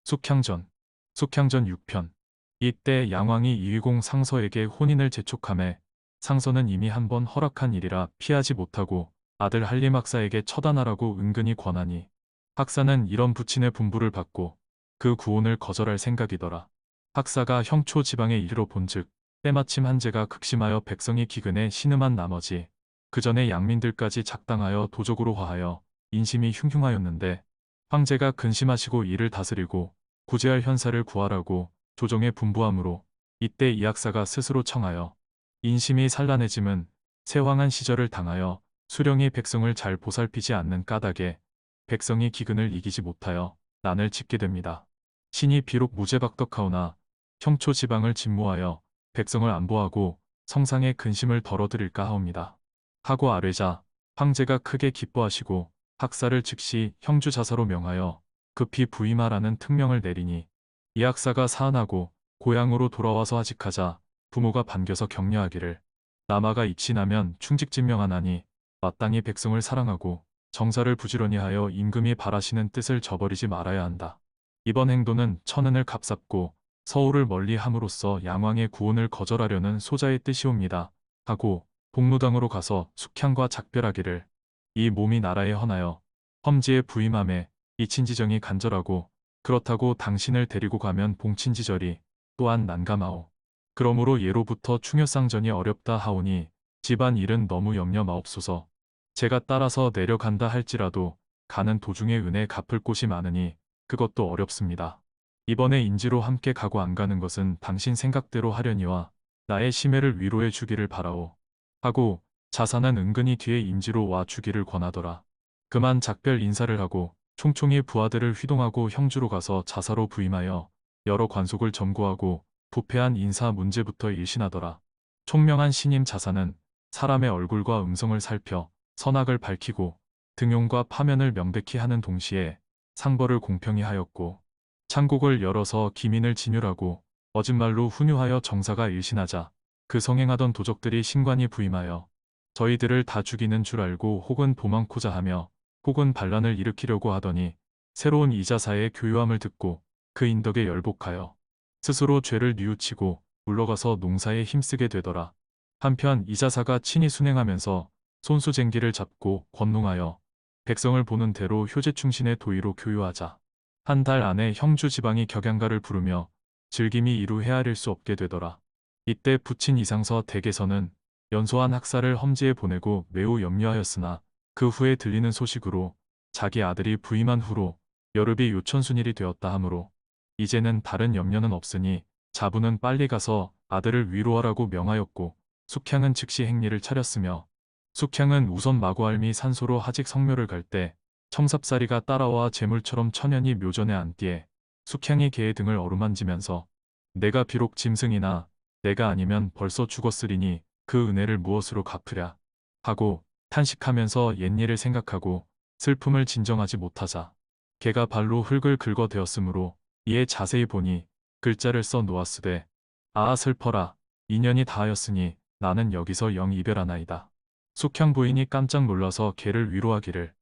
숙향전. 숙향전 6편. 이때 양왕이 이의공 상서에게 혼인을 재촉하매 상서는 이미 한 번 허락한 일이라 피하지 못하고 아들 한림학사에게 처단하라고 은근히 권하니 학사는 이런 부친의 분부를 받고 그 구혼을 거절할 생각이더라. 학사가 형초 지방에 이르러 본즉 때마침 한제가 극심하여 백성이 기근에 신음한 나머지 그 전에 양민들까지 작당하여 도적으로 화하여 인심이 흉흉하였는데 황제가 근심하시고 이를 다스리고 구제할 현사를 구하라고 조정에 분부하므로 이때 이 학사가 스스로 청하여 인심이 산란해짐은 세황한 시절을 당하여 수령이 백성을 잘 보살피지 않는 까닭에 백성이 기근을 이기지 못하여 난을 짓게 됩니다. 신이 비록 무죄박덕하오나 형초 지방을 진모하여 백성을 안보하고 성상의 근심을 덜어드릴까 하옵니다. 하고 아뢰자 황제가 크게 기뻐하시고 학사를 즉시 형주자사로 명하여 급히 부임하라는 특명을 내리니 이 학사가 사안하고 고향으로 돌아와서 하직하자 부모가 반겨서 격려하기를 남아가 입신하면 충직진명하나니 마땅히 백성을 사랑하고 정사를 부지런히 하여 임금이 바라시는 뜻을 저버리지 말아야 한다. 이번 행도는 천은을 값잡고 서울을 멀리 함으로써 양왕의 구혼을 거절하려는 소자의 뜻이옵니다. 하고 복무당으로 가서 숙향과 작별하기를 이 몸이 나라에 헌하여 험지에 부임함에 이 친지정이 간절하고 그렇다고 당신을 데리고 가면 봉친지절이 또한 난감하오. 그러므로 예로부터 충효상전이 어렵다 하오니 집안 일은 너무 염려 마옵소서. 제가 따라서 내려간다 할지라도 가는 도중에 은혜 갚을 곳이 많으니 그것도 어렵습니다. 이번에 인지로 함께 가고 안 가는 것은 당신 생각대로 하려니와 나의 심해를 위로해 주기를 바라오. 하고 자사는 은근히 뒤에 인지로 와 주기를 권하더라. 그만 작별 인사를 하고 총총히 부하들을 휘동하고 형주로 가서 자사로 부임하여 여러 관속을 점거하고 부패한 인사 문제부터 일신하더라. 총명한 신임 자사는 사람의 얼굴과 음성을 살펴 선악을 밝히고 등용과 파면을 명백히 하는 동시에 상벌을 공평히 하였고 창곡을 열어서 기민을 진율하고 어진말로 훈유하여 정사가 일신하자 그 성행하던 도적들이 신관이 부임하여 저희들을 다 죽이는 줄 알고 혹은 도망코자 하며 혹은 반란을 일으키려고 하더니 새로운 이자사의 교유함을 듣고 그 인덕에 열복하여 스스로 죄를 뉘우치고 물러가서 농사에 힘쓰게 되더라. 한편 이자사가 친히 순행하면서 손수쟁기를 잡고 권능하여 백성을 보는 대로 효제충신의 도의로 교유하자 한 달 안에 형주 지방이 격양가를 부르며 즐김이 이루 헤아릴 수 없게 되더라. 이때 부친 이상서 댁에서는 연소한 학사를 험지에 보내고 매우 염려하였으나 그 후에 들리는 소식으로 자기 아들이 부임한 후로 여릅이 요천순일이 되었다 하므로 이제는 다른 염려는 없으니 자부는 빨리 가서 아들을 위로하라고 명하였고 숙향은 즉시 행리를 차렸으며 숙향은 우선 마구알미 산소로 하직 성묘를 갈 때 청삽사리가 따라와 재물처럼 천연히 묘전에 앉디에 숙향이 개의 등을 어루만지면서 내가 비록 짐승이나 내가 아니면 벌써 죽었으리니 그 은혜를 무엇으로 갚으랴 하고 탄식하면서 옛일을 생각하고 슬픔을 진정하지 못하자 개가 발로 흙을 긁어대었으므로 이에 자세히 보니 글자를 써 놓았으되 아아 슬퍼라 인연이 다하였으니 나는 여기서 영 이별하나이다. 숙향 부인이 깜짝 놀라서 개를 위로하기를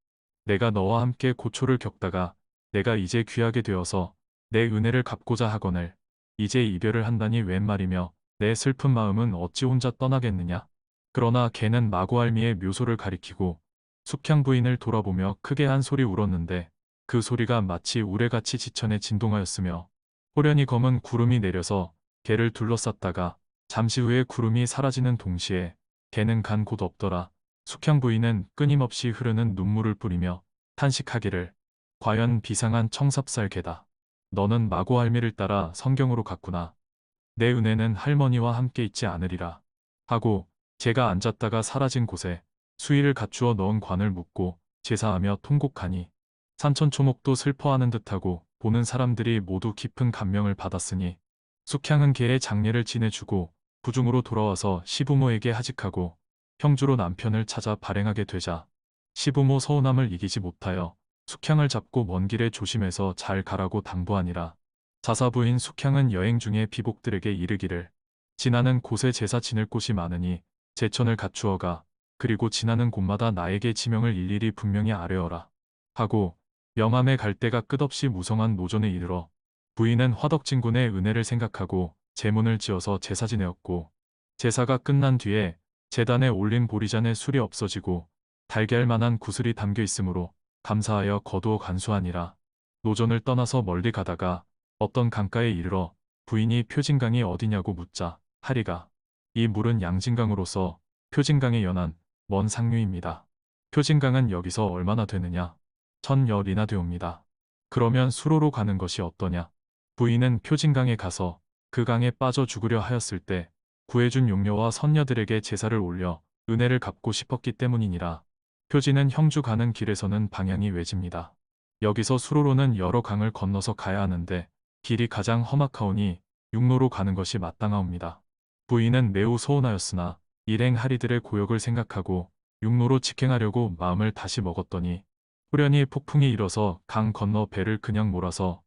내가 너와 함께 고초를 겪다가 내가 이제 귀하게 되어서 내 은혜를 갚고자 하거늘 이제 이별을 한다니 웬 말이며 내 슬픈 마음은 어찌 혼자 떠나겠느냐. 그러나 개는 마구알미의 묘소를 가리키고 숙향 부인을 돌아보며 크게 한 소리 울었는데 그 소리가 마치 우레같이 지천에 진동하였으며 호련히 검은 구름이 내려서 개를 둘러쌌다가 잠시 후에 구름이 사라지는 동시에 개는 간 곳 없더라. 숙향 부인은 끊임없이 흐르는 눈물을 뿌리며 탄식하기를 과연 비상한 청삽살 개다. 너는 마구알미를 따라 성경으로 갔구나. 내 은혜는 할머니와 함께 있지 않으리라. 하고 제가 앉았다가 사라진 곳에 수의를 갖추어 넣은 관을 묻고 제사하며 통곡하니 산천초목도 슬퍼하는 듯하고 보는 사람들이 모두 깊은 감명을 받았으니 숙향은 개의 장례를 지내주고 부중으로 돌아와서 시부모에게 하직하고 형주로 남편을 찾아 발행하게 되자 시부모 서운함을 이기지 못하여 숙향을 잡고 먼 길에 조심해서 잘 가라고 당부하니라. 자사부인 숙향은 여행 중에 비복들에게 이르기를 지나는 곳에 제사 지낼 곳이 많으니 제천을 갖추어가 그리고 지나는 곳마다 나에게 지명을 일일이 분명히 아뢰어라. 하고 명함에 갈 데가 끝없이 무성한 노전에 이르러 부인은 화덕진군의 은혜를 생각하고 제문을 지어서 제사 지내었고, 제사가 끝난 뒤에 제단에 올린 보리잔에 술이 없어지고 달걀만한 구슬이 담겨 있으므로 감사하여 거두어 간수하니라. 노전을 떠나서 멀리 가다가 어떤 강가에 이르러 부인이 표진강이 어디냐고 묻자 하리가 이 물은 양진강으로서 표진강에 연한 먼 상류입니다. 표진강은 여기서 얼마나 되느냐? 1000열이나 되옵니다. 그러면 수로로 가는 것이 어떠냐? 부인은 표진강에 가서 그 강에 빠져 죽으려 하였을 때 구해준 용녀와 선녀들에게 제사를 올려 은혜를 갚고 싶었기 때문이니라. 표진은 형주 가는 길에서는 방향이 외집니다. 여기서 수로로는 여러 강을 건너서 가야 하는데 길이 가장 험악하오니 육로로 가는 것이 마땅하옵니다. 부인은 매우 서운하였으나 일행하리들의 고역을 생각하고 육로로 직행하려고 마음을 다시 먹었더니 후련히 폭풍이 일어서 강 건너 배를 그냥 몰아서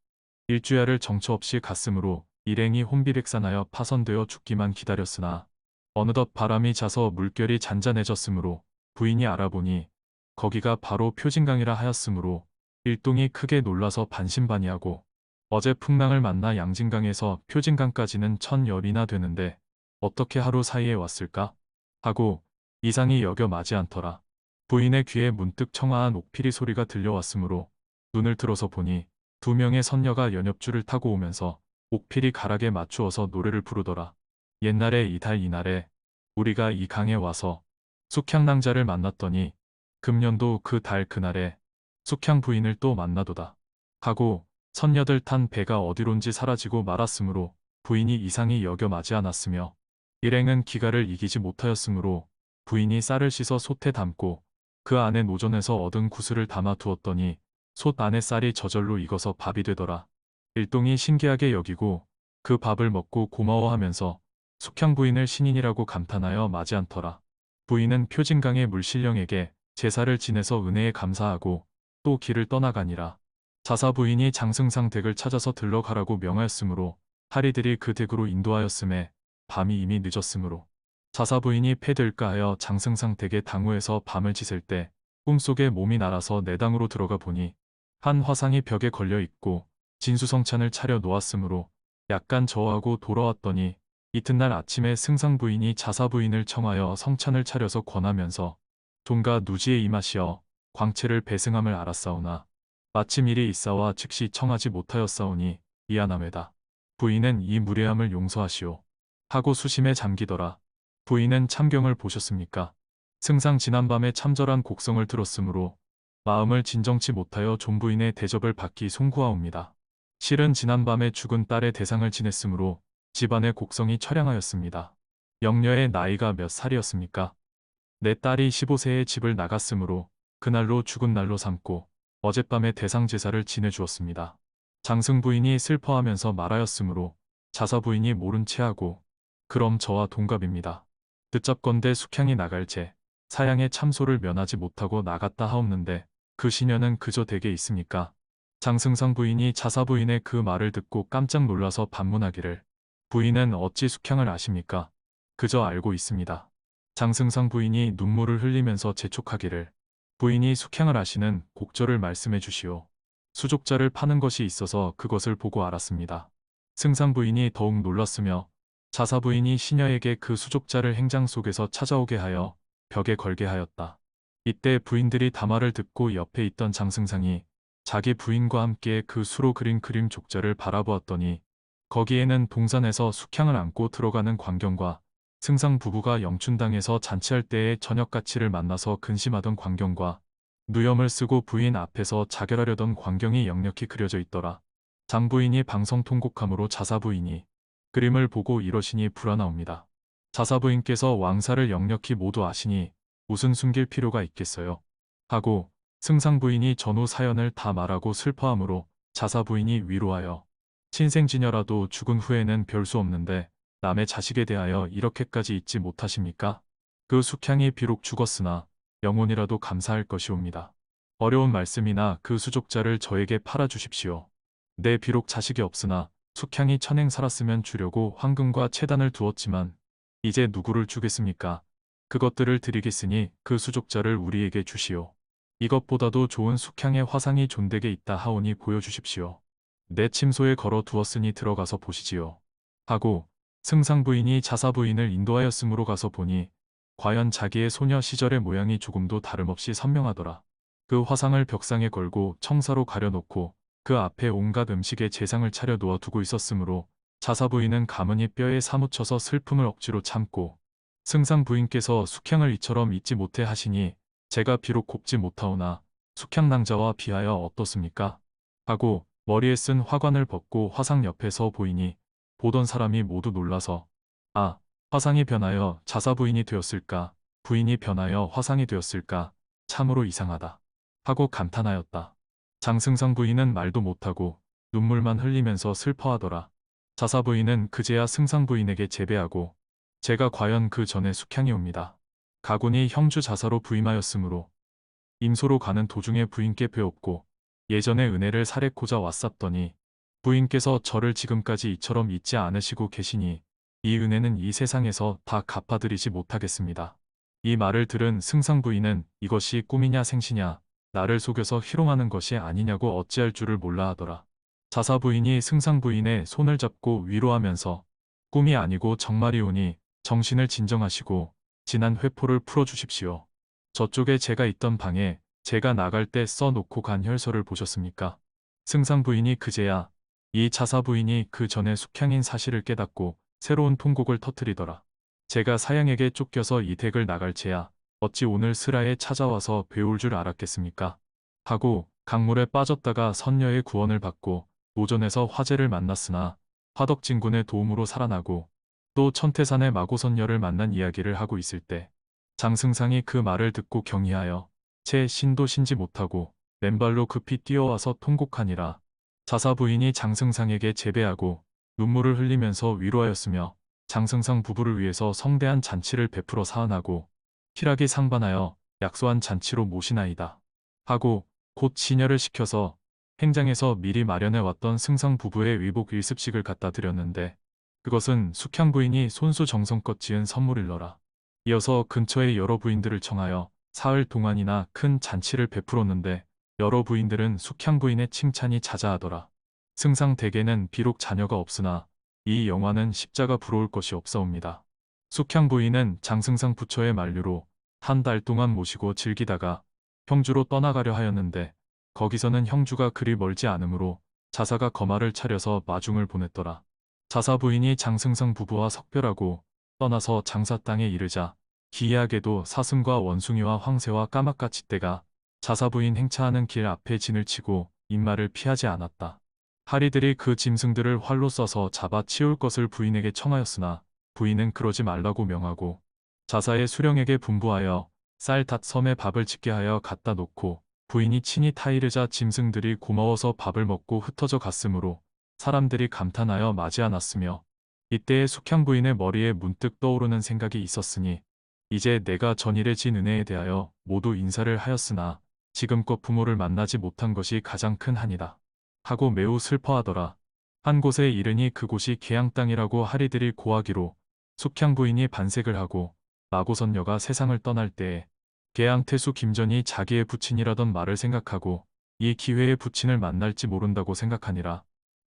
일주야를 정처 없이 갔으므로 일행이 혼비백산하여 파선되어 죽기만 기다렸으나 어느덧 바람이 자서 물결이 잔잔해졌으므로 부인이 알아보니 거기가 바로 표진강이라 하였으므로 일동이 크게 놀라서 반신반의하고 어제 풍랑을 만나 양진강에서 표진강까지는 1000열이나 되는데 어떻게 하루 사이에 왔을까? 하고 이상히 여겨 마지 않더라. 부인의 귀에 문득 청아한 옥피리 소리가 들려왔으므로 눈을 들어서 보니 2명의 선녀가 연엽줄을 타고 오면서 옥피리 가락에 맞추어서 노래를 부르더라. 옛날에 이달 이날에 우리가 이 강에 와서 숙향낭자를 만났더니 금년도 그 달 그날에 숙향 부인을 또 만나도다. 하고 선녀들 탄 배가 어디론지 사라지고 말았으므로 부인이 이상히 여겨 마지 않았으며 일행은 기가를 이기지 못하였으므로 부인이 쌀을 씻어 솥에 담고 그 안에 노전에서 얻은 구슬을 담아 두었더니 솥 안에 쌀이 저절로 익어서 밥이 되더라. 일동이 신기하게 여기고 그 밥을 먹고 고마워하면서 숙향 부인을 신인이라고 감탄하여 마지 않더라. 부인은 표진강의 물신령에게 제사를 지내서 은혜에 감사하고 또 길을 떠나가니라. 자사 부인이 장승상 댁을 찾아서 들러가라고 명하였으므로 하리들이 그 댁으로 인도하였음에 밤이 이미 늦었으므로 자사 부인이 패될까 하여 장승상 댁의 당호에서 밤을 지샐 때 꿈속에 몸이 날아서 내당으로 들어가 보니 한 화상이 벽에 걸려 있고 진수성찬을 차려 놓았으므로 약간 저하고 돌아왔더니 이튿날 아침에 승상 부인이 자사 부인을 청하여 성찬을 차려서 권하면서 돈과 누지에 임하시어 광채를 배승함을 알았사오나 마침 일이 있사와 즉시 청하지 못하였사오니 미안함에다. 부인은 이 무례함을 용서하시오. 하고 수심에 잠기더라. 부인은 참경을 보셨습니까? 승상 지난밤에 참절한 곡성을 들었으므로 마음을 진정치 못하여 존부인의 대접을 받기 송구하옵니다. 실은 지난밤에 죽은 딸의 대상을 지냈으므로 집안의 곡성이 처량하였습니다. 영녀의 나이가 몇 살이었습니까? 내 딸이 15세에 집을 나갔으므로 그날로 죽은 날로 삼고 어젯밤에 대상 제사를 지내주었습니다. 장승 부인이 슬퍼하면서 말하였으므로 자사 부인이 모른 체하고 그럼 저와 동갑입니다. 듣잡건대 숙향이 나갈 제 사양의 참소를 면하지 못하고 나갔다 하옵는데 그 시녀는 그저 댁에 있습니까? 장승상 부인이 자사 부인의 그 말을 듣고 깜짝 놀라서 반문하기를 부인은 어찌 숙향을 아십니까? 그저 알고 있습니다. 장승상 부인이 눈물을 흘리면서 재촉하기를 부인이 숙향을 아시는 곡절을 말씀해 주시오. 수족자를 파는 것이 있어서 그것을 보고 알았습니다. 승상 부인이 더욱 놀랐으며 자사 부인이 시녀에게 그 수족자를 행장 속에서 찾아오게 하여 벽에 걸게 하였다. 이때 부인들이 담화를 듣고 옆에 있던 장승상이 자기 부인과 함께 그 수로 그린 그림 족자를 바라보았더니 거기에는 동산에서 숙향을 안고 들어가는 광경과 승상 부부가 영춘당에서 잔치할 때의 저녁가치를 만나서 근심하던 광경과 누염을 쓰고 부인 앞에서 자결하려던 광경이 역력히 그려져 있더라. 장부인이 방성통곡함으로 자사부인이 그림을 보고 이러시니 불안하옵니다. 자사부인께서 왕사를 역력히 모두 아시니 무슨 숨길 필요가 있겠어요? 하고 승상부인이 전후 사연을 다 말하고 슬퍼함으로 자사부인이 위로하여 친생지녀라도 죽은 후에는 별 수 없는데 남의 자식에 대하여 이렇게까지 잊지 못하십니까? 그 숙향이 비록 죽었으나 영혼이라도 감사할 것이옵니다. 어려운 말씀이나 그 수족자를 저에게 팔아주십시오. 내 비록 자식이 없으나 숙향이 천행 살았으면 주려고 황금과 채단을 두었지만 이제 누구를 주겠습니까? 그것들을 드리겠으니 그 수족자를 우리에게 주시오. 이것보다도 좋은 숙향의 화상이 존대게 있다 하오니 보여주십시오. 내 침소에 걸어 두었으니 들어가서 보시지요. 하고 승상 부인이 자사 부인을 인도하였으므로 가서 보니 과연 자기의 소녀 시절의 모양이 조금도 다름없이 선명하더라. 그 화상을 벽상에 걸고 청사로 가려놓고 그 앞에 온갖 음식에 제상을 차려 놓아 두고 있었으므로 자사 부인은 가문이 뼈에 사무쳐서 슬픔을 억지로 참고 승상 부인께서 숙향을 이처럼 잊지 못해 하시니 제가 비록 곱지 못하오나 숙향낭자와 비하여 어떻습니까? 하고 머리에 쓴 화관을 벗고 화상 옆에 서 보이니 보던 사람이 모두 놀라서 아, 화상이 변하여 자사 부인이 되었을까? 부인이 변하여 화상이 되었을까? 참으로 이상하다. 하고 감탄하였다. 장승상 부인은 말도 못하고 눈물만 흘리면서 슬퍼하더라. 자사 부인은 그제야 승상 부인에게 재배하고 제가 과연 그 전에 숙향이 옵니다. 가군이 형주 자사로 부임하였으므로 임소로 가는 도중에 부인께 배웠고 예전의 은혜를 사례코자 왔었더니 부인께서 저를 지금까지 이처럼 잊지 않으시고 계시니 이 은혜는 이 세상에서 다 갚아드리지 못하겠습니다. 이 말을 들은 승상 부인은 이것이 꿈이냐 생시냐 나를 속여서 희롱하는 것이 아니냐고 어찌할 줄을 몰라 하더라. 자사 부인이 승상 부인의 손을 잡고 위로하면서 꿈이 아니고 정말이오니 정신을 진정하시고 지난 회포를 풀어주십시오. 저쪽에 제가 있던 방에 제가 나갈 때 써놓고 간 혈서를 보셨습니까? 승상 부인이 그제야 이 자사 부인이 그 전에 숙향인 사실을 깨닫고 새로운 통곡을 터뜨리더라. 제가 사양에게 쫓겨서 이 댁을 나갈 채야 어찌 오늘 슬하에 찾아와서 배울 줄 알았겠습니까? 하고 강물에 빠졌다가 선녀의 구원을 받고 노전에서 화재를 만났으나 화덕진군의 도움으로 살아나고 또 천태산의 마고선녀를 만난 이야기를 하고 있을 때 장승상이 그 말을 듣고 경이하여 채 신도 신지 못하고 맨발로 급히 뛰어와서 통곡하니라. 자사 부인이 장승상에게 재배하고 눈물을 흘리면서 위로하였으며 장승상 부부를 위해서 성대한 잔치를 베풀어 사안하고 희락이 상반하여 약소한 잔치로 모시나이다. 하고 곧 시녀를 시켜서 행장에서 미리 마련해 왔던 승상 부부의 위복 일습식을 갖다 드렸는데 그것은 숙향 부인이 손수 정성껏 지은 선물일러라. 이어서 근처의 여러 부인들을 청하여 사흘 동안이나 큰 잔치를 베풀었는데 여러 부인들은 숙향 부인의 칭찬이 자자하더라. 승상 댁에는 비록 자녀가 없으나 이 영화는 십자가 부러울 것이 없사옵니다. 숙향 부인은 장승상 부처의 만류로 한 달 동안 모시고 즐기다가 형주로 떠나가려 하였는데 거기서는 형주가 그리 멀지 않으므로 자사가 거마를 차려서 마중을 보냈더라. 자사 부인이 장승상 부부와 석별하고 떠나서 장사 땅에 이르자 기이하게도 사슴과 원숭이와 황새와 까마까치 떼가 자사 부인 행차하는 길 앞에 진을 치고 입마를 피하지 않았다. 하리들이 그 짐승들을 활로 쏴서 잡아 치울 것을 부인에게 청하였으나 부인은 그러지 말라고 명하고 자사의 수령에게 분부하여 쌀 섬에 밥을 짓게 하여 갖다 놓고 부인이 친히 타이르자 짐승들이 고마워서 밥을 먹고 흩어져 갔으므로 사람들이 감탄하여 맞이 않았으며 이때에 숙향 부인의 머리에 문득 떠오르는 생각이 있었으니 이제 내가 전일에 진 은혜에 대하여 모두 인사를 하였으나 지금껏 부모를 만나지 못한 것이 가장 큰 한이다. 하고 매우 슬퍼하더라. 한 곳에 이르니 그곳이 계양 땅이라고 하리들이 고하기로 숙향 부인이 반색을 하고 마고선녀가 세상을 떠날 때에 계양 태수 김전이 자기의 부친이라던 말을 생각하고 이 기회에 부친을 만날지 모른다고 생각하니라.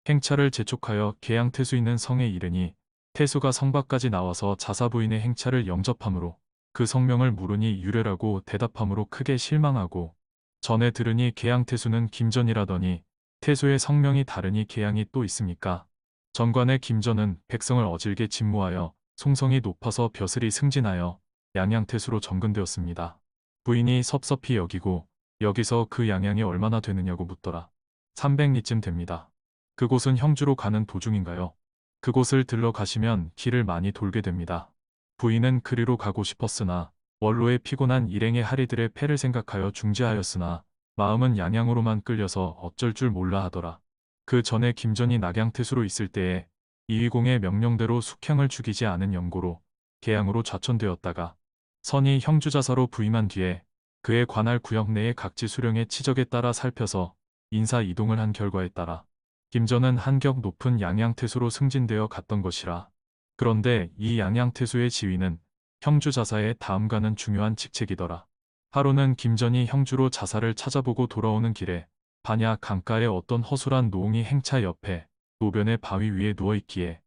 행차를 재촉하여 계양 태수 있는 성에 이르니 태수가 성 밖까지 나와서 자사 부인의 행차를 영접하므로 그 성명을 물으니 유래라고 대답하므로 크게 실망하고 전에 들으니 계양 태수는 김전이라더니 태수의 성명이 다르니 계양이 또 있습니까? 전관의 김전은 백성을 어질게 진무하여 송성이 높아서 벼슬이 승진하여 양양태수로 전근되었습니다. 부인이 섭섭히 여기고 여기서 그 양양이 얼마나 되느냐고 묻더라. 300리쯤 됩니다. 그곳은 형주로 가는 도중인가요? 그곳을 들러가시면 길을 많이 돌게 됩니다. 부인은 그리로 가고 싶었으나 원로의 피곤한 일행의 하리들의 패를 생각하여 중지하였으나 마음은 양양으로만 끌려서 어쩔 줄 몰라 하더라. 그 전에 김전이 낙양태수로 있을 때에 이휘공의 명령대로 숙향을 죽이지 않은 영고로 계양으로 좌천되었다가 선이 형주자사로 부임한 뒤에 그에 관할 구역 내의 각지 수령의 치적에 따라 살펴서 인사 이동을 한 결과에 따라 김전은 한격 높은 양양태수로 승진되어 갔던 것이라. 그런데 이 양양태수의 지위는 형주자사의 다음가는 중요한 직책이더라. 하루는 김전이 형주로 자사를 찾아보고 돌아오는 길에 반야 강가의 어떤 허술한 노웅이 행차 옆에 노변의 바위 위에 누워있기에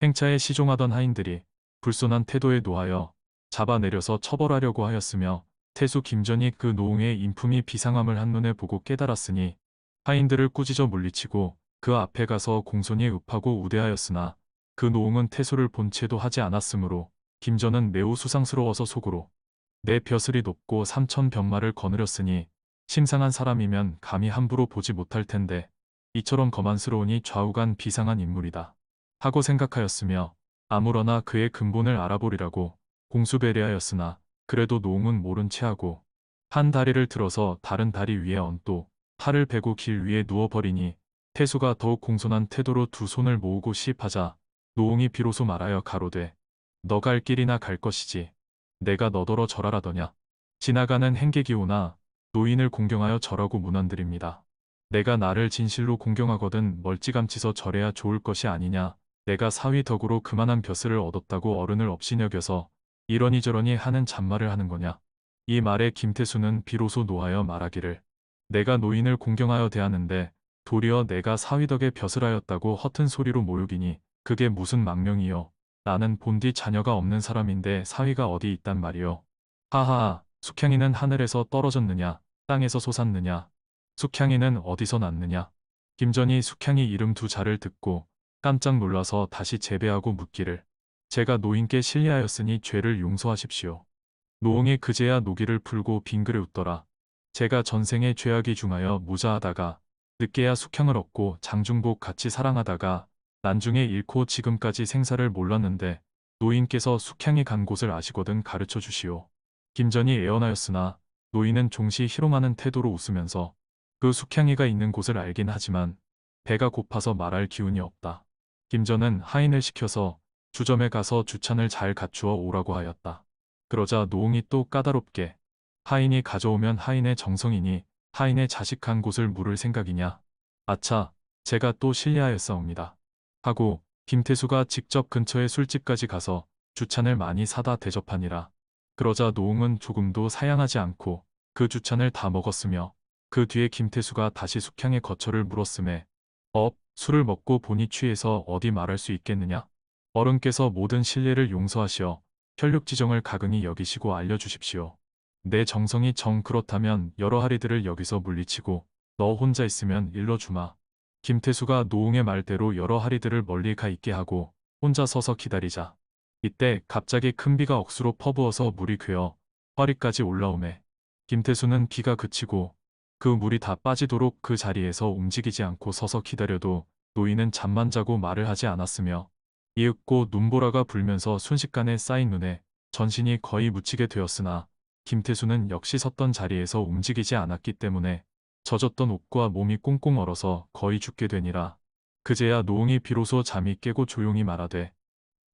행차에 시종하던 하인들이 불손한 태도에 노하여 잡아내려서 처벌하려고 하였으며 태수 김전이 그 노웅의 인품이 비상함을 한눈에 보고 깨달았으니 하인들을 꾸짖어 물리치고 그 앞에 가서 공손히 읍하고 우대하였으나 그 노웅은 태수를 본 채도 하지 않았으므로 김전은 매우 수상스러워서 속으로 내 벼슬이 높고 삼천병마를 거느렸으니 심상한 사람이면 감히 함부로 보지 못할 텐데 이처럼 거만스러우니 좌우간 비상한 인물이다 하고 생각하였으며 아무러나 그의 근본을 알아보리라고 공수배려하였으나 그래도 노웅은 모른 체하고 한 다리를 들어서 다른 다리 위에 얹고 팔을 베고 길 위에 누워버리니 태수가 더욱 공손한 태도로 두 손을 모으고 시입하자 노웅이 비로소 말하여 가로되 너 갈 길이나 갈 것이지 내가 너더러 절하라더냐. 지나가는 행객이오나 노인을 공경하여 절하고 문안드립니다. 내가 나를 진실로 공경하거든 멀찌감치서 절해야 좋을 것이 아니냐. 내가 사위 덕으로 그만한 벼슬을 얻었다고 어른을 업신여겨서 이러니 저러니 하는 잔말을 하는 거냐. 이 말에 김태수는 비로소 노하여 말하기를 내가 노인을 공경하여 대하는데 도리어 내가 사위 덕에 벼슬하였다고 허튼 소리로 모욕이니 그게 무슨 망명이요. 나는 본디 자녀가 없는 사람인데 사위가 어디 있단 말이요. 하하하 숙향이는 하늘에서 떨어졌느냐 땅에서 솟았느냐 숙향이는 어디서 났느냐. 김전이 숙향이 이름 두 자를 듣고 깜짝 놀라서 다시 재배하고 묻기를 제가 노인께 실례하였으니 죄를 용서하십시오. 노웅이 그제야 노기를 풀고 빙그레 웃더라. 제가 전생에 죄악이 중하여 무자하다가 늦게야 숙향을 얻고 장중복 같이 사랑하다가 난중에 잃고 지금까지 생사를 몰랐는데 노인께서 숙향이 간 곳을 아시거든 가르쳐 주시오. 김전이 애언하였으나 노인은 종시 희롱하는 태도로 웃으면서 그 숙향이가 있는 곳을 알긴 하지만 배가 고파서 말할 기운이 없다. 김전은 하인을 시켜서 주점에 가서 주찬을 잘 갖추어 오라고 하였다. 그러자 노웅이 또 까다롭게 하인이 가져오면 하인의 정성이니 하인의 자식 간 곳을 물을 생각이냐. 아차 제가 또 실례하였사옵니다. 하고 김태수가 직접 근처의 술집까지 가서 주찬을 많이 사다 대접하니라. 그러자 노웅은 조금도 사양하지 않고 그 주찬을 다 먹었으며 그 뒤에 김태수가 다시 숙향의 거처를 물었음에 술을 먹고 보니 취해서 어디 말할 수 있겠느냐. 어른께서 모든 실례를 용서하시어 혈육지정을 가근히 여기시고 알려주십시오. 내 정성이 정 그렇다면 여러 하리들을 여기서 물리치고 너 혼자 있으면 일러주마. 김태수가 노웅의 말대로 여러 하리들을 멀리 가 있게 하고 혼자 서서 기다리자. 이때 갑자기 큰 비가 억수로 퍼부어서 물이 괴어 허리까지 올라오매 김태수는 비가 그치고 그 물이 다 빠지도록 그 자리에서 움직이지 않고 서서 기다려도 노인은 잠만 자고 말을 하지 않았으며 이윽고 눈보라가 불면서 순식간에 쌓인 눈에 전신이 거의 묻히게 되었으나 김태수는 역시 섰던 자리에서 움직이지 않았기 때문에 젖었던 옷과 몸이 꽁꽁 얼어서 거의 죽게 되니라. 그제야 노웅이 비로소 잠이 깨고 조용히 말하되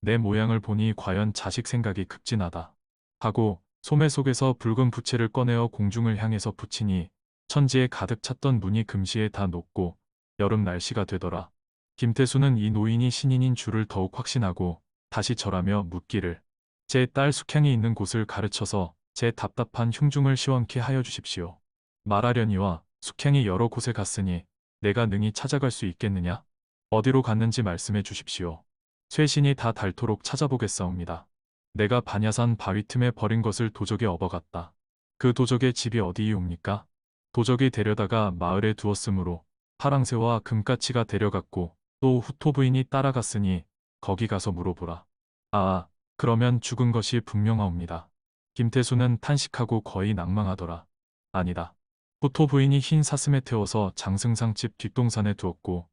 내 모양을 보니 과연 자식 생각이 급진하다 하고 소매 속에서 붉은 부채를 꺼내어 공중을 향해서 붙이니 천지에 가득 찼던 눈이 금시에 다 녹고 여름 날씨가 되더라. 김태수는 이 노인이 신인인 줄을 더욱 확신하고 다시 절하며 묻기를 제 딸 숙향이 있는 곳을 가르쳐서 제 답답한 흉중을 시원케 하여 주십시오. 말하려니와 숙향이 여러 곳에 갔으니 내가 능히 찾아갈 수 있겠느냐? 어디로 갔는지 말씀해 주십시오. 쇠신이 다 닳도록 찾아보겠사옵니다. 내가 반야산 바위 틈에 버린 것을 도적에 업어갔다. 그 도적의 집이 어디이옵니까? 도적이 데려다가 마을에 두었으므로 파랑새와 금까치가 데려갔고 또 후토 부인이 따라갔으니 거기 가서 물어보라. 아, 그러면 죽은 것이 분명하옵니다. 김태수는 탄식하고 거의 낭망하더라. 아니다. 후토 부인이 흰 사슴에 태워서 장승상 집 뒷동산에 두었고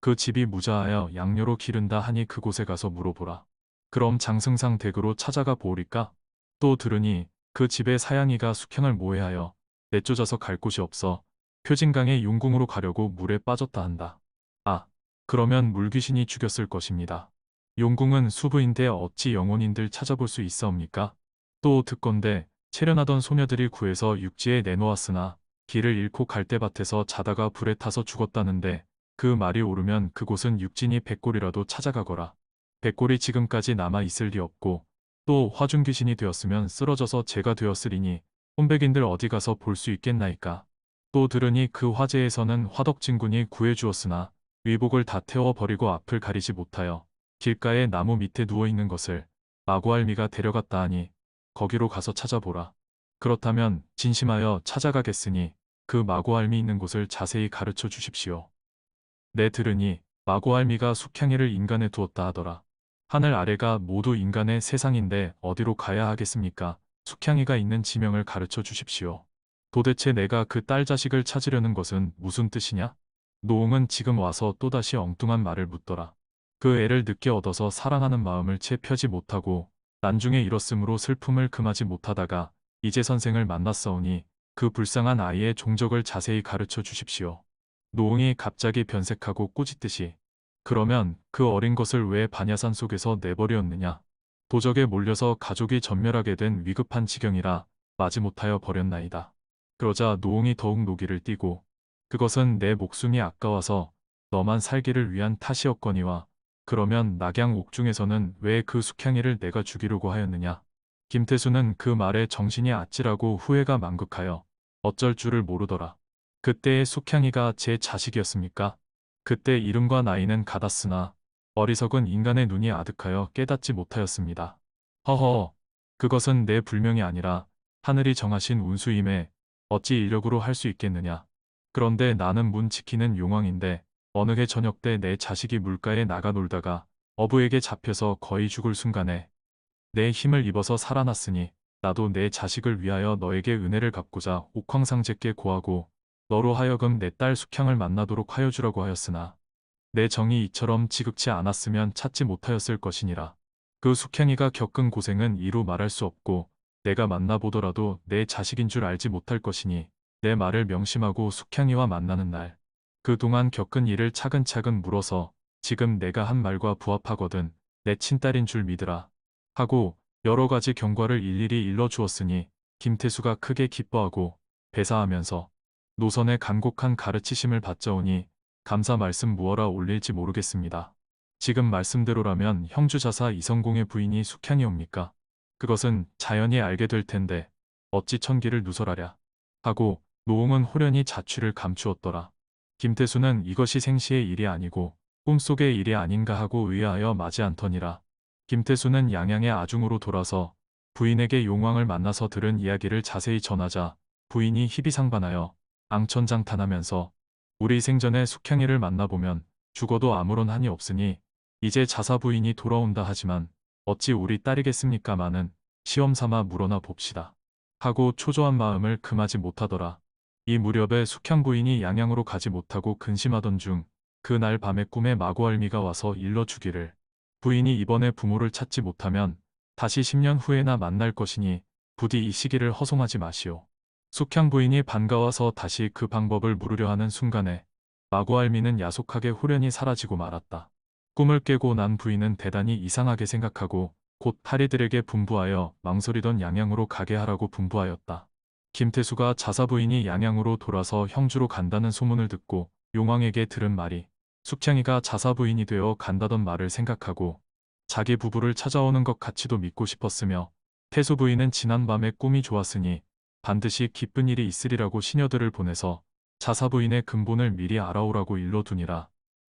그 집이 무자하여 양료로 기른다 하니 그곳에 가서 물어보라. 그럼 장승상 댁으로 찾아가 보오리까? 또 들으니 그 집의 사양이가 숙향을 모해하여 내쫓아서 갈 곳이 없어 표진강의 용궁으로 가려고 물에 빠졌다 한다. 아, 그러면 물귀신이 죽였을 것입니다. 용궁은 수부인데 어찌 영혼인들 찾아볼 수 있사옵니까? 또 듣건대 체련하던 소녀들이 구해서 육지에 내놓았으나 길을 잃고 갈대밭에서 자다가 불에 타서 죽었다는데 그 말이 옳으면 그곳은 육진이 백골이라도 찾아가거라. 백골이 지금까지 남아 있을 리 없고 또 화중귀신이 되었으면 쓰러져서 재가 되었으리니 혼백인들 어디 가서 볼 수 있겠나이까. 또 들으니 그 화재에서는 화덕진군이 구해주었으나 의복을 다 태워버리고 앞을 가리지 못하여 길가에 나무 밑에 누워있는 것을 마구알미가 데려갔다 하니 거기로 가서 찾아보라. 그렇다면 진심하여 찾아가겠으니 그 마구알미 있는 곳을 자세히 가르쳐 주십시오. 내 들으니 마구알미가 숙향이를 인간에 두었다 하더라. 하늘 아래가 모두 인간의 세상인데 어디로 가야 하겠습니까? 숙향이가 있는 지명을 가르쳐 주십시오. 도대체 내가 그 딸 자식을 찾으려는 것은 무슨 뜻이냐? 노웅은 지금 와서 또다시 엉뚱한 말을 묻더라. 그 애를 늦게 얻어서 사랑하는 마음을 채 펴지 못하고 난중에 잃었으므로 슬픔을 금하지 못하다가 이제 선생을 만났사오니 그 불쌍한 아이의 종적을 자세히 가르쳐 주십시오. 노웅이 갑자기 변색하고 꾸짖듯이 그러면 그 어린 것을 왜 반야산 속에서 내버렸느냐? 도적에 몰려서 가족이 전멸하게 된 위급한 지경이라 마지못하여 버렸나이다. 그러자 노웅이 더욱 노기를 띠고 그것은 내 목숨이 아까워서 너만 살기를 위한 탓이었거니와 그러면 낙양 옥중에서는 왜 그 숙향이를 내가 죽이려고 하였느냐? 김태수는 그 말에 정신이 아찔하고 후회가 만극하여 어쩔 줄을 모르더라. 그때의 숙향이가 제 자식이었습니까? 그때 이름과 나이는 같았으나 어리석은 인간의 눈이 아득하여 깨닫지 못하였습니다. 허허, 그것은 내 불명이 아니라 하늘이 정하신 운수임에 어찌 인력으로 할 수 있겠느냐. 그런데 나는 문 지키는 용왕인데 어느 해 저녁 때 내 자식이 물가에 나가 놀다가 어부에게 잡혀서 거의 죽을 순간에 내 힘을 입어서 살아났으니 나도 내 자식을 위하여 너에게 은혜를 갚고자 옥황상제께 고하고 너로 하여금 내 딸 숙향을 만나도록 하여 주라고 하였으나 내 정이 이처럼 지극치 않았으면 찾지 못하였을 것이니라. 그 숙향이가 겪은 고생은 이루 말할 수 없고 내가 만나보더라도 내 자식인 줄 알지 못할 것이니 내 말을 명심하고 숙향이와 만나는 날 그동안 겪은 일을 차근차근 물어서 지금 내가 한 말과 부합하거든 내 친딸인 줄 믿으라 하고 여러 가지 경과를 일일이 일러주었으니 김태수가 크게 기뻐하고 배사하면서 노선의 간곡한 가르치심을 받자오니 감사 말씀 무어라 올릴지 모르겠습니다. 지금 말씀대로라면 형주자사 이성공의 부인이 숙향이옵니까? 그것은 자연히 알게 될 텐데 어찌 천기를 누설하랴 하고 노웅은 호련히 자취를 감추었더라. 김태수는 이것이 생시의 일이 아니고 꿈속의 일이 아닌가 하고 의아하여 마지 않더니라. 김태수는 양양의 아중으로 돌아서 부인에게 용왕을 만나서 들은 이야기를 자세히 전하자 부인이 희비상반하여 앙천장탄하면서 우리 생전에 숙향이를 만나보면 죽어도 아무런 한이 없으니 이제 자사 부인이 돌아온다 하지만 어찌 우리 딸이겠습니까마는 시험삼아 물어나 봅시다. 하고 초조한 마음을 금하지 못하더라. 이 무렵에 숙향 부인이 양양으로 가지 못하고 근심하던 중 그날 밤에 꿈에 마구알미가 와서 일러주기를 부인이 이번에 부모를 찾지 못하면 다시 10년 후에나 만날 것이니 부디 이 시기를 허송하지 마시오. 숙향 부인이 반가워서 다시 그 방법을 물으려 하는 순간에 마구알미는 야속하게 호련히 사라지고 말았다. 꿈을 깨고 난 부인은 대단히 이상하게 생각하고 곧 타리들에게 분부하여 망설이던 양양으로 가게 하라고 분부하였다. 김태수가 자사 부인이 양양으로 돌아서 형주로 간다는 소문을 듣고 용왕에게 들은 말이 숙향이가 자사 부인이 되어 간다던 말을 생각하고 자기 부부를 찾아오는 것 같이도 믿고 싶었으며 태수 부인은 지난밤에 꿈이 좋았으니 반드시 기쁜 일이 있으리라고 시녀들을 보내서 자사 부인의 근본을 미리 알아오라고 일러두니라.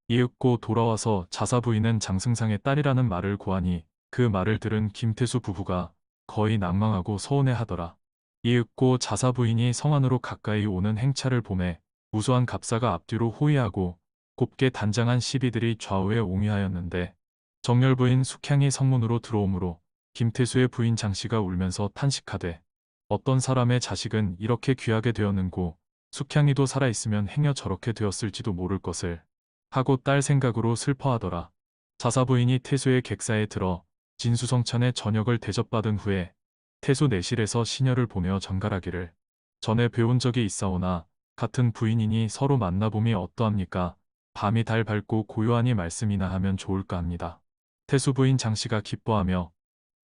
이윽고 돌아와서 자사 부인은 장승상의 딸이라는 말을 고하니 그 말을 들은 김태수 부부가 거의 낭망하고 서운해하더라. 이윽고 자사 부인이 성안으로 가까이 오는 행차를 보매 무수한 갑사가 앞뒤로 호위하고 곱게 단장한 시비들이 좌우에 옹위하였는데 정열 부인 숙향이 성문으로 들어오므로 김태수의 부인 장씨가 울면서 탄식하되 어떤 사람의 자식은 이렇게 귀하게 되었는고 숙향이도 살아있으면 행여 저렇게 되었을지도 모를 것을 하고 딸 생각으로 슬퍼하더라. 자사 부인이 태수의 객사에 들어 진수성찬의 저녁을 대접받은 후에 태수 내실에서 시녀를 보내어 전갈하기를 전에 배운 적이 있사오나 같은 부인이니 서로 만나봄이 어떠합니까? 밤이 달 밝고 고요하니 말씀이나 하면 좋을까 합니다. 태수 부인 장씨가 기뻐하며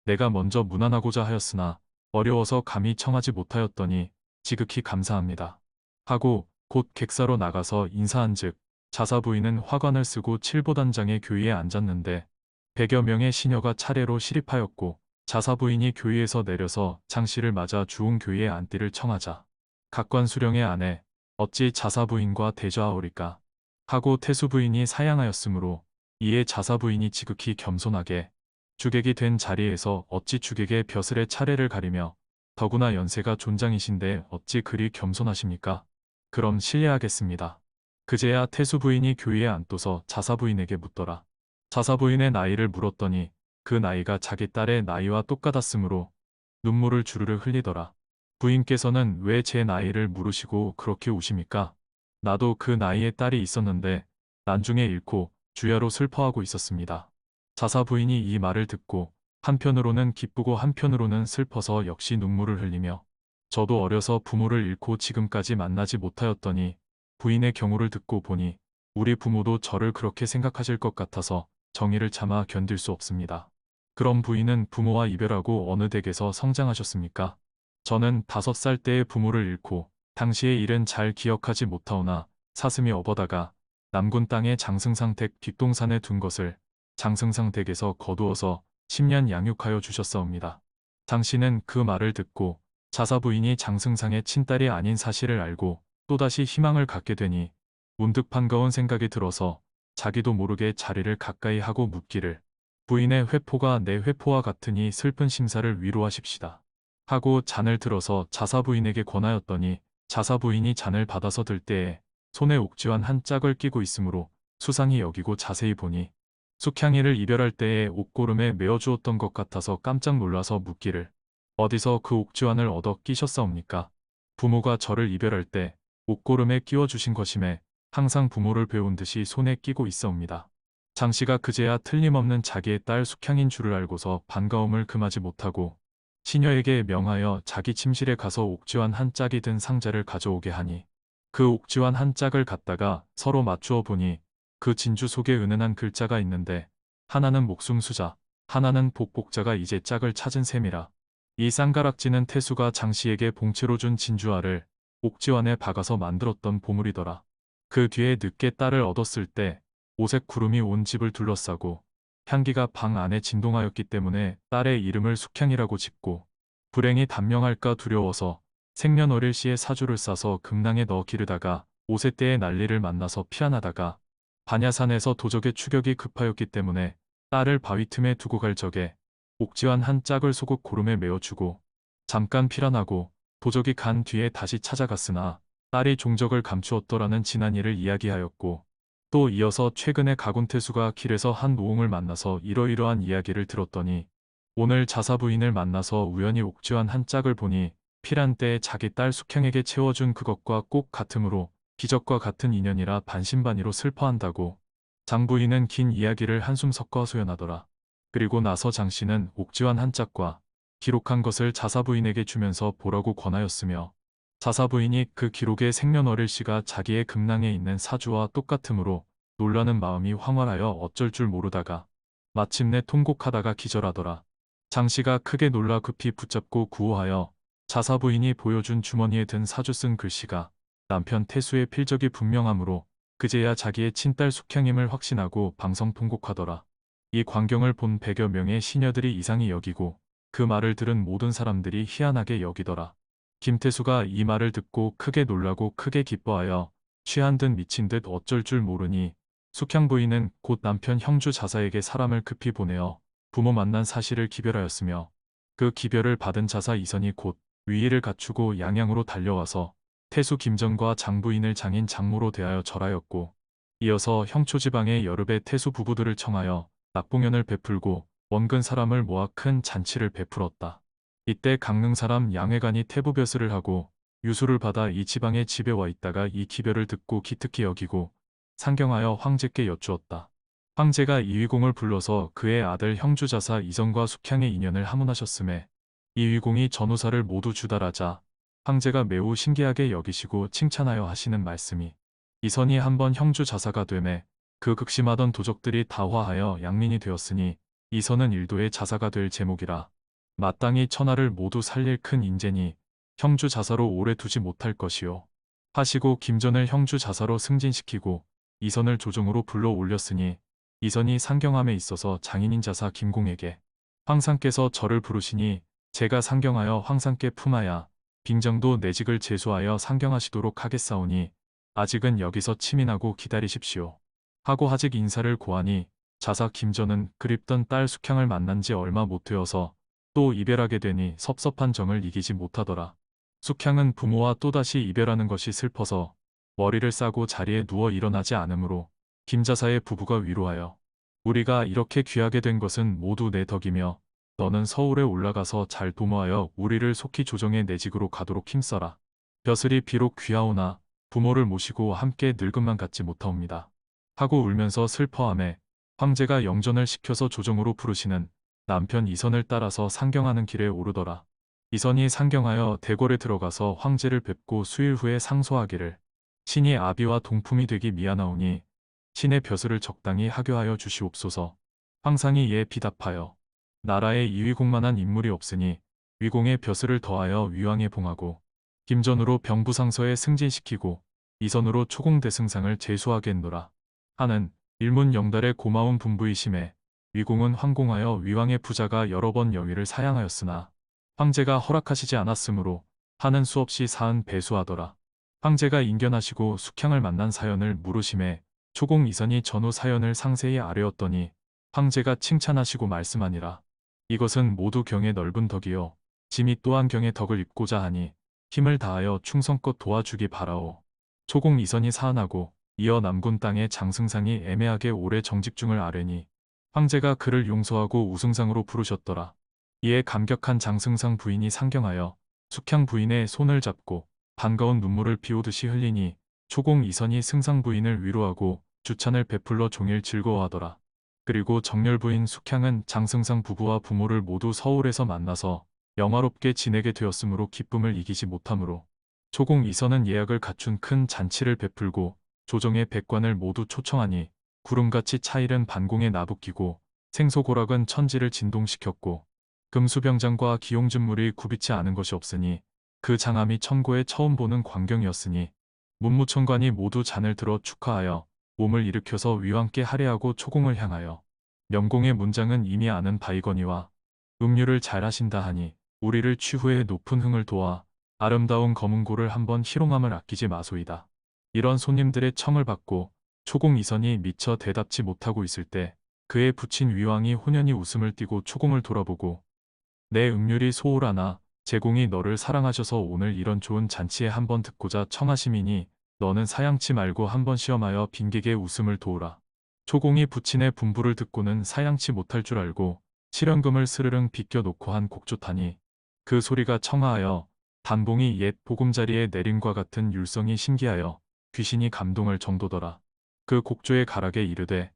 내가 먼저 문안하고자 하였으나 어려워서 감히 청하지 못하였더니 지극히 감사합니다. 하고 곧 객사로 나가서 인사한즉 자사 부인은 화관을 쓰고 칠보단장의 교위에 앉았는데 100여 명의 시녀가 차례로 시립하였고 자사 부인이 교위에서 내려서 장씨를 맞아 주웅 교위에 앉기를 청하자 각관 수령의 아내 어찌 자사부인과 대조하오리까 하고 태수 부인이 사양하였으므로 이에 자사 부인이 지극히 겸손하게 주객이 된 자리에서 어찌 주객의 벼슬의 차례를 가리며 더구나 연세가 존장이신데 어찌 그리 겸손하십니까? 그럼 실례하겠습니다. 그제야 태수 부인이 교의에 앉도서 자사 부인에게 묻더라. 자사 부인의 나이를 물었더니 그 나이가 자기 딸의 나이와 똑같았으므로 눈물을 주르르 흘리더라. 부인께서는 왜 제 나이를 물으시고 그렇게 우십니까? 나도 그 나이에 딸이 있었는데 난중에 잃고 주야로 슬퍼하고 있었습니다. 자사 부인이 이 말을 듣고 한편으로는 기쁘고 한편으로는 슬퍼서 역시 눈물을 흘리며 저도 어려서 부모를 잃고 지금까지 만나지 못하였더니 부인의 경우를 듣고 보니 우리 부모도 저를 그렇게 생각하실 것 같아서 정의를 참아 견딜 수 없습니다. 그럼 부인은 부모와 이별하고 어느 댁에서 성장하셨습니까? 저는 5살 때에 부모를 잃고 당시의 일은 잘 기억하지 못하오나 사슴이 업어다가 남군 땅의 장승상댁 뒷동산에 둔 것을 장승상댁에서 거두어서 10년 양육하여 주셨사옵니다. 장씨는 그 말을 듣고 자사 부인이 장승상의 친딸이 아닌 사실을 알고 또다시 희망을 갖게 되니 문득 반가운 생각이 들어서 자기도 모르게 자리를 가까이 하고 묻기를 부인의 회포가 내 회포와 같으니 슬픈 심사를 위로하십시다. 하고 잔을 들어서 자사 부인에게 권하였더니 자사 부인이 잔을 받아서 들 때에 손에 옥지환 한 짝을 끼고 있으므로 수상히 여기고 자세히 보니 숙향이를 이별할 때에 옥고름에 메어주었던 것 같아서 깜짝 놀라서 묻기를 어디서 그 옥지환을 얻어 끼셨사옵니까? 부모가 저를 이별할 때 옥고름에 끼워주신 것임에 항상 부모를 배운 듯이 손에 끼고 있사옵니다. 장씨가 그제야 틀림없는 자기의 딸 숙향인 줄을 알고서 반가움을 금하지 못하고 시녀에게 명하여 자기 침실에 가서 옥지환 한 짝이 든 상자를 가져오게 하니 그 옥지환 한 짝을 갖다가 서로 맞추어 보니 그 진주 속에 은은한 글자가 있는데 하나는 목숨수자, 하나는 복복자가 이제 짝을 찾은 셈이라. 이 쌍가락지는 태수가 장씨에게 봉채로 준 진주알을 옥지환에 박아서 만들었던 보물이더라. 그 뒤에 늦게 딸을 얻었을 때 오색 구름이 온 집을 둘러싸고 향기가 방 안에 진동하였기 때문에 딸의 이름을 숙향이라고 짓고 불행이 단명할까 두려워서 생년월일 시에 사주를 싸서 금낭에 넣어 기르다가 5세 때에 난리를 만나서 피안하다가 반야산에서 도적의 추격이 급하였기 때문에 딸을 바위 틈에 두고 갈 적에 옥지환 한 짝을 소국 고름에 메어주고 잠깐 피란하고 도적이 간 뒤에 다시 찾아갔으나 딸이 종적을 감추었더라는 지난 일을 이야기하였고 또 이어서 최근에 가군태수가 길에서 한 노웅을 만나서 이러이러한 이야기를 들었더니 오늘 자사 부인을 만나서 우연히 옥지환 한 짝을 보니 필한 때에 자기 딸 숙향에게 채워준 그것과 꼭 같으므로 기적과 같은 인연이라 반신반의로 슬퍼한다고 장부인은 긴 이야기를 한숨 섞어 소연하더라. 그리고 나서 장씨는 옥지환 한 짝과 기록한 것을 자사 부인에게 주면서 보라고 권하였으며 자사 부인이 그 기록의 생년월일 시가 자기의 금낭에 있는 사주와 똑같으므로 놀라는 마음이 황홀하여 어쩔 줄 모르다가 마침내 통곡하다가 기절하더라. 장씨가 크게 놀라 급히 붙잡고 구호하여 자사 부인이 보여준 주머니에 든 사주 쓴 글씨가 남편 태수의 필적이 분명하므로 그제야 자기의 친딸 숙향임을 확신하고 방성통곡하더라. 이 광경을 본 100여 명의 시녀들이 이상히 여기고 그 말을 들은 모든 사람들이 희한하게 여기더라. 김태수가 이 말을 듣고 크게 놀라고 크게 기뻐하여 취한 듯 미친 듯 어쩔 줄 모르니 숙향 부인은 곧 남편 형주 자사에게 사람을 급히 보내어 부모 만난 사실을 기별하였으며 그 기별을 받은 자사 이선이 곧 위의를 갖추고 양양으로 달려와서 태수 김전과 장부인을 장인 장모로 대하여 절하였고 이어서 형초지방의 여름에 태수 부부들을 청하여 낙봉연을 베풀고 원근 사람을 모아 큰 잔치를 베풀었다. 이때 강릉 사람 양회관이 태부벼슬을 하고 유수를 받아 이 지방의 집에 와 있다가 이 기별을 듣고 기특히 여기고 상경하여 황제께 여쭈었다. 황제가 이위공을 불러서 그의 아들 형주자사 이선과 숙향의 인연을 하문하셨음에 이위공이 전우사를 모두 주달하자 황제가 매우 신기하게 여기시고 칭찬하여 하시는 말씀이 이선이 한번 형주자사가 되매 그 극심하던 도적들이 다화하여 양민이 되었으니 이선은 일도의 자사가 될 제목이라 마땅히 천하를 모두 살릴 큰 인재니 형주 자사로 오래 두지 못할 것이요. 하시고 김전을 형주 자사로 승진시키고 이선을 조정으로 불러 올렸으니 이선이 상경함에 있어서 장인인 자사 김공에게 황상께서 저를 부르시니 제가 상경하여 황상께 품하야 빙정도 내직을 제수하여 상경하시도록 하겠사오니 아직은 여기서 치민하고 기다리십시오. 하고 하직 인사를 고하니 자사 김전은 그립던 딸 숙향을 만난 지 얼마 못 되어서 또 이별하게 되니 섭섭한 정을 이기지 못하더라. 숙향은 부모와 또다시 이별하는 것이 슬퍼서 머리를 싸고 자리에 누워 일어나지 않으므로 김자사의 부부가 위로하여 우리가 이렇게 귀하게 된 것은 모두 내 덕이며 너는 서울에 올라가서 잘 도모하여 우리를 속히 조정해 내 직으로 가도록 힘써라. 벼슬이 비록 귀하오나 부모를 모시고 함께 늙음만 갖지 못하옵니다. 하고 울면서 슬퍼하며 황제가 영전을 시켜서 조정으로 부르시는 남편 이선을 따라서 상경하는 길에 오르더라. 이선이 상경하여 대궐에 들어가서 황제를 뵙고 수일 후에 상소하기를 신이 아비와 동품이 되기 미안하오니 신의 벼슬을 적당히 하교하여 주시옵소서. 황상이 이에 비답하여 나라에 이위공만한 인물이 없으니 위공의 벼슬을 더하여 위왕에 봉하고 김전으로 병부상서에 승진시키고 이선으로 초공대승상을 제수하겠노라. 하는 일문 영달의 고마운 분부이심에 위공은 황공하여 위왕의 부자가 여러 번 여위를 사양하였으나 황제가 허락하시지 않았으므로 하는 수없이 사은 배수하더라. 황제가 인견하시고 숙향을 만난 사연을 물으심에 초공 이선이 전후 사연을 상세히 아뢰었더니 황제가 칭찬하시고 말씀하니라. 이것은 모두 경의 넓은 덕이요 짐이 또한 경의 덕을 입고자 하니 힘을 다하여 충성껏 도와주기 바라오. 초공 이선이 사안하고 이어 남군 땅의 장승상이 애매하게 오래 정직 중을 아뢰니 황제가 그를 용서하고 우승상으로 부르셨더라. 이에 감격한 장승상 부인이 상경하여 숙향 부인의 손을 잡고 반가운 눈물을 비오듯이 흘리니 초공 이선이 승상 부인을 위로하고 주찬을 베풀러 종일 즐거워하더라. 그리고 정렬 부인 숙향은 장승상 부부와 부모를 모두 서울에서 만나서 영화롭게 지내게 되었으므로 기쁨을 이기지 못하므로 초공 이선은 예약을 갖춘 큰 잔치를 베풀고 조정의 백관을 모두 초청하니 구름같이 차일은 반공에 나부끼고 생소고락은 천지를 진동시켰고 금수병장과 기용준물이 굽이치 않은 것이 없으니 그 장암이 천고에 처음 보는 광경이었으니 문무천관이 모두 잔을 들어 축하하여 몸을 일으켜서 위왕께 할애하고 초공을 향하여 명공의 문장은 이미 아는 바이거니와 음류를 잘하신다 하니 우리를 취후에 높은 흥을 도와 아름다운 검은고를 한번 희롱함을 아끼지 마소이다. 이런 손님들의 청을 받고 초공 이선이 미처 대답지 못하고 있을 때 그의 부친 위왕이 혼연히 웃음을 띠고 초공을 돌아보고 내 음률이 소홀하나 제공이 너를 사랑하셔서 오늘 이런 좋은 잔치에 한번 듣고자 청하심이니 너는 사양치 말고 한번 시험하여 빈객의 웃음을 도우라. 초공이 부친의 분부를 듣고는 사양치 못할 줄 알고 실현금을 스르릉 비껴놓고 한 곡조타니 그 소리가 청하하여 단봉이 옛 보금자리에 내림과 같은 율성이 신기하여 귀신이 감동할 정도더라. 그 곡조의 가락에 이르되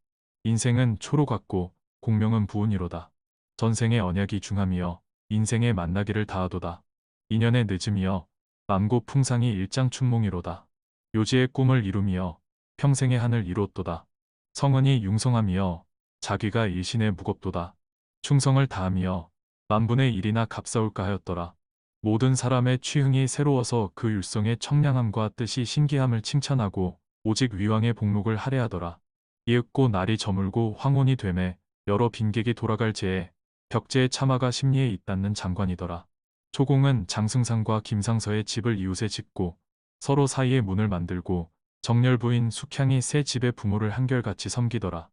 인생은 초로 같고 공명은 부운이로다. 전생의 언약이 중함이여 인생의 만나기를 다하도다. 인연의 늦음이여 만고 풍상이 일장춘몽이로다. 요지의 꿈을 이루미여 평생의 한을 이루었도다. 성은이 융성함이여 자기가 일신에 무겁도다. 충성을 다함이여 만분의 일이나 값싸울까 하였더라. 모든 사람의 취흥이 새로워서 그 율성의 청량함과 뜻이 신기함을 칭찬하고 오직 위왕의 복록을 할애하더라. 이윽고 날이 저물고 황혼이 되매 여러 빈객이 돌아갈 제에 벽제의 차마가 심리에 있닿는 장관이더라. 초공은 장승상과 김상서의 집을 이웃에 짓고 서로 사이에 문을 만들고 정렬 부인 숙향이 새 집의 부모를 한결같이 섬기더라.